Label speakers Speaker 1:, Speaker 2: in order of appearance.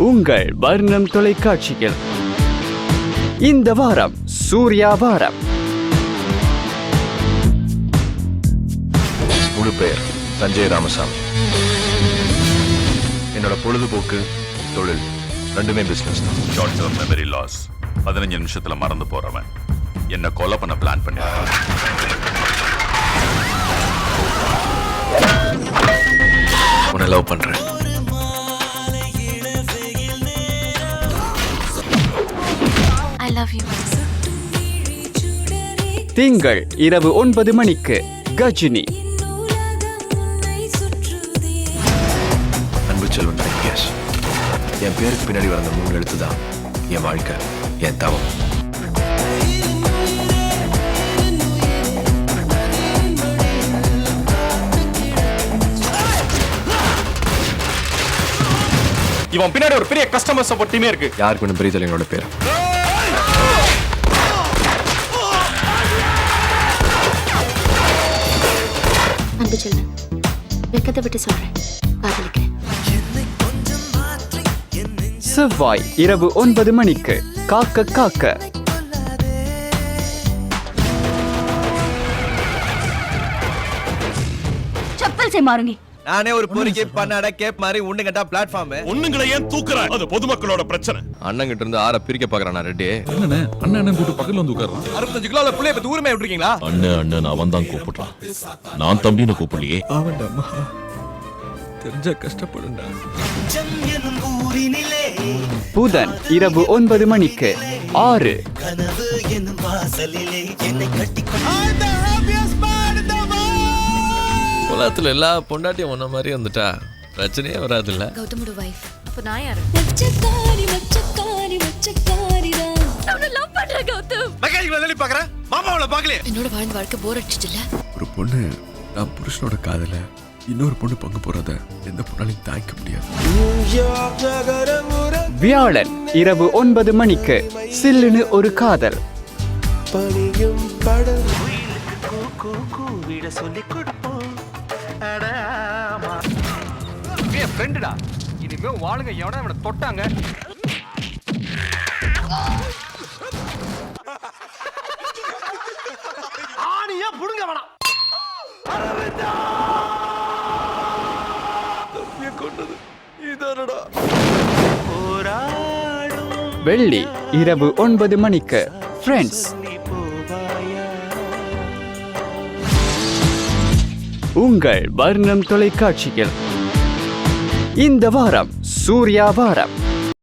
Speaker 1: உங்கள் வர்ணம் தொலைக்காட்சியில் இந்த வாரம் சூர்யா வாரம்.
Speaker 2: முழு பெயர் சஞ்சய் ராமசாமி. என்னோட பொழுதுபோக்கு தொழில் ரெண்டுமே பிசினஸ் தான்.
Speaker 3: Short term memory loss. 15 நிமிஷத்துல மறந்து போறவன் என்ன கொலை பண்ண பிளான் பண்ணிருக்கான்.
Speaker 2: உன்னை லவ் பண்றேன்.
Speaker 4: I love you.
Speaker 1: திங்கள் இரவு 9 மணிக்கு கஜினி.
Speaker 2: அன்பு செல்வன் ஐபிஎஸ். என் பேருக்கு பின்னாடி வந்த 3 எழுத்து தான் என் வாழ்க்கை, என் தவம்.
Speaker 5: இவன் பின்னாடி ஒரு பெரிய கஸ்டமர் சப்போர்ட் டீமே இருக்கு.
Speaker 2: யாருக்கு ஒன்றும் பெரிய தலைவனோட பேர்.
Speaker 4: அன்பு செல்வன், வெக்கத்தை விட்டு சொல்றேன், காதலிக்கிறேன்.
Speaker 1: செவ்வாய் இரவு 9 மணிக்கு காக்க காக்க.
Speaker 4: चप्पल से मारूंगी.
Speaker 6: நானே ஒரு பொறுக்கி பண்ணாட கேப் மாதிரி உண்டு கட்டா பிளாட்ஃபார்ம்.
Speaker 3: ஒண்ணுங்களை ஏன் தூக்குற? அது பொதுமக்களோட பிரச்சனை.
Speaker 2: அண்ணன் கிட்ட இருந்து 6 பிரிக்க பாக்குறான் ரெட்டி.
Speaker 7: அண்ணன் கூட்டு பக்கத்துல வந்து உட்கார்றான்.
Speaker 6: 65 கிலோல புள்ளைய பத்தி ஊருமே விட்டுருக்கீங்களா?
Speaker 7: அண்ணன் அவன் தான் கூப்பிடுறான். நான் தம்பின்னு கூப்பிடலையே.
Speaker 6: அவன்டா தெரிஞ்சா கஷ்டப்படுண்டா.
Speaker 1: புதன் இரவு 9 மணிக்கு 6.
Speaker 8: உலகத்துல எல்லா பொண்டாட்டியும் ஒன்ன மாதிரி வந்துட்டா பிரச்சனையே வராதுல்ல.
Speaker 4: கௌதமோட வைஃப். அப்ப நான் யாரு? நான் லவ் பண்றேன் கௌதம்.
Speaker 6: மெக்கானிக்ல தேடி பார்க்கறேன். மாமாவள பார்க்கல.
Speaker 4: என்னோட வாழ்ந்த வாழ்க்கை போர் அடிச்சிட்டல.
Speaker 9: ஒரு பொண்ணு நான் புருஷனோட காதல இன்னொரு பொண்ணு பங்கு போறத எந்த பொண்ணாலையும் தாங்கிக்க முடியாது.
Speaker 1: வியாழன் இரவு 9 மணிக்கு சில்லுன்னு ஒரு காதல்.
Speaker 5: ஃப்ரெண்டுடா. இனிமே வாளுங்க எவனா அவனை தொட்டாங்க. ஆணியா புடுங்க வேணாம்.
Speaker 1: வெள்ளி இரவு 9 மணிக்கு ஃப்ரெண்ட்ஸ். உங்கள் வர்ணம் தொலைக்காட்சியில் இந்த வாரம் சூர்யா வாரம்.